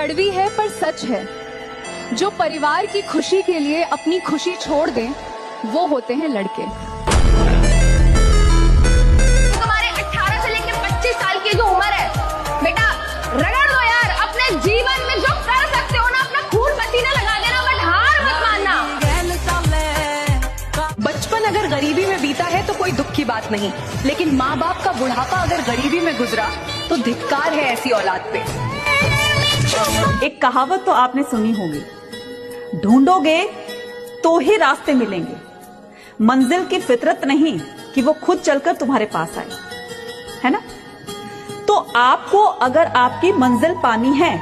कड़वी है पर सच है, जो परिवार की खुशी के लिए अपनी खुशी छोड़ दें वो होते हैं लड़के। तुम्हारे 18 से लेकर 25 साल की जो उम्र है बेटा, रगड़ दो यार। अपने जीवन में जो कर सकते हो ना, अपना खून पसीना लगा देना, बट हार मत मानना। बचपन अगर गरीबी में बीता है तो कोई दुख की बात नहीं, लेकिन माँ बाप का बुढ़ापा अगर गरीबी में गुजरा तो धिक्कार है ऐसी औलाद पे। एक कहावत तो आपने सुनी होगी, ढूंढोगे तो ही रास्ते मिलेंगे, मंजिल की फितरत नहीं कि वो खुद चलकर तुम्हारे पास आए, है ना। तो आपको अगर आपकी मंजिल पानी है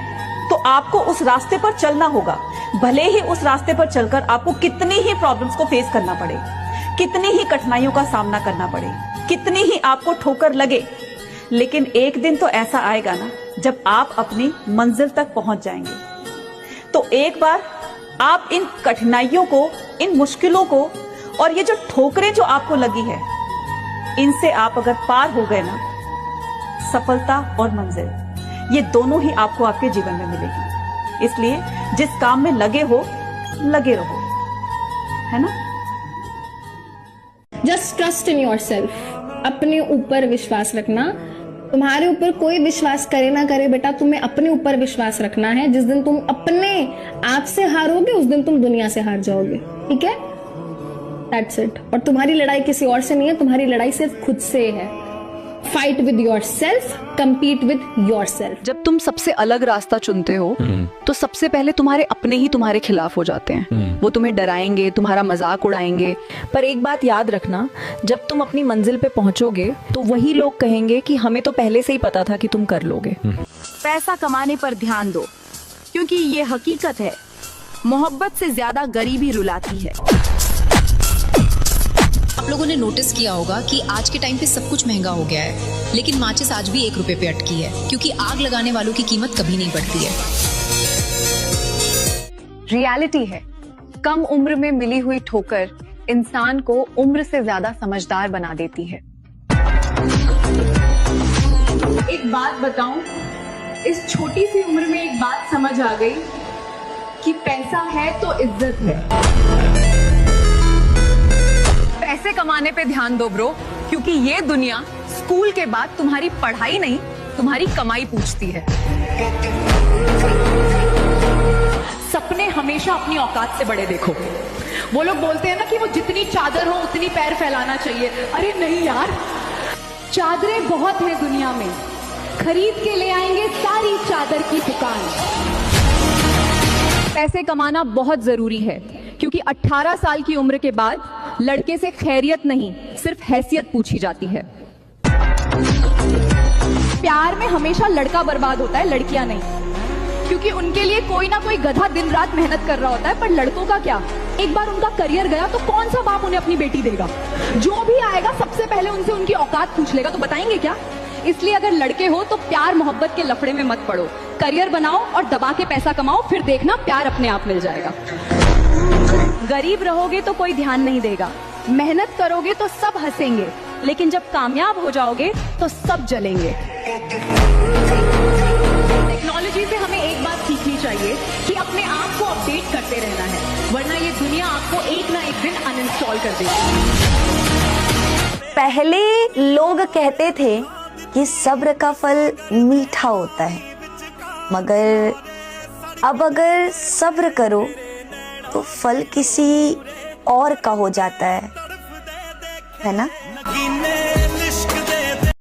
तो आपको उस रास्ते पर चलना होगा, भले ही उस रास्ते पर चलकर आपको कितनी ही प्रॉब्लम्स को फेस करना पड़े, कितनी ही कठिनाइयों का सामना करना पड़े, कितनी ही आपको ठोकर लगे, लेकिन एक दिन तो ऐसा आएगा ना जब आप अपनी मंजिल तक पहुंच जाएंगे। तो एक बार आप इन कठिनाइयों को, इन मुश्किलों को और ये जो ठोकरें जो आपको लगी है, इनसे आप अगर पार हो गए ना, सफलता और मंजिल ये दोनों ही आपको आपके जीवन में मिलेगी। इसलिए जिस काम में लगे हो, लगे रहो, है ना। जस्ट ट्रस्ट इन योरसेल्फ, अपने ऊपर विश्वास रखना। तुम्हारे ऊपर कोई विश्वास करे ना करे बेटा, तुम्हें अपने ऊपर विश्वास रखना है। जिस दिन तुम अपने आप से हारोगे उस दिन तुम दुनिया से हार जाओगे, ठीक है। That's it. और तुम्हारी लड़ाई किसी और से नहीं है, तुम्हारी लड़ाई सिर्फ खुद से है। Fight with yourself, compete with yourself. जब तुम सबसे अलग रास्ता चुनते हो तो सबसे पहले तुम्हारे अपने ही तुम्हारे खिलाफ हो जाते हैं। वो तुम्हें डराएंगे, तुम्हारा मजाक उड़ाएंगे। पर एक बात याद रखना, जब तुम अपनी मंजिल पे पहुंचोगे तो वही लोग कहेंगे कि हमें तो पहले से ही पता था कि तुम कर लोगे। पैसा कमाने पर ध्यान दो, क्योंकि ये हकीकत है, मोहब्बत से ज्यादा गरीबी रुलाती है। आप लोगों ने नोटिस किया होगा कि आज के टाइम पे सब कुछ महंगा हो गया है, लेकिन माचिस आज भी 1 रुपए पे अटकी है, क्योंकि आग लगाने वालों की कीमत कभी नहीं बढ़ती है। रियलिटी है, कम उम्र में मिली हुई ठोकर इंसान को उम्र से ज्यादा समझदार बना देती है। एक बात बताऊं, इस छोटी सी उम्र में एक बात समझ आ गई कि पैसा है तो इज्जत है। पैसे कमाने पे ध्यान दो ब्रो, क्योंकि ये दुनिया स्कूल के बाद तुम्हारी पढ़ाई नहीं, तुम्हारी कमाई पूछती है। सपने हमेशा अपनी औकात से बड़े देखो। वो लोग बोलते हैं ना कि वो जितनी चादर हो उतनी पैर फैलाना चाहिए। अरे नहीं यार, चादरें बहुत है दुनिया में, खरीद के ले आएंगे सारी चादर की दुकान। पैसे कमाना बहुत जरूरी है, क्योंकि 18 साल की उम्र के बाद लड़के से खैरियत नहीं, सिर्फ हैसियत पूछी जाती है। प्यार में हमेशा लड़का बर्बाद होता है, लड़कियां नहीं, क्योंकि उनके लिए कोई ना कोई गधा दिन रात मेहनत कर रहा होता है। पर लड़कों का क्या, एक बार उनका करियर गया तो कौन सा बाप उन्हें अपनी बेटी देगा। जो भी आएगा सबसे पहले उनसे उनकी औकात पूछ लेगा, तो बताएंगे क्या। इसलिए अगर लड़के हो तो प्यार मोहब्बत के लफड़े में मत पड़ो, करियर बनाओ और दबा के पैसा कमाओ, फिर देखना प्यार अपने आप मिल जाएगा। गरीब रहोगे तो कोई ध्यान नहीं देगा, मेहनत करोगे तो सब हंसेंगे, लेकिन जब कामयाब हो जाओगे तो सब जलेंगे। टेक्नोलॉजी से हमें एक बात सीखनी चाहिए कि अपने आप को अपडेट करते रहना है, वरना ये दुनिया आपको एक ना एक दिन अनइंस्टॉल कर देगी। पहले लोग कहते थे कि सब्र का फल मीठा होता है, मगर अब अगर सब्र करो तो फल किसी और का हो जाता है ना।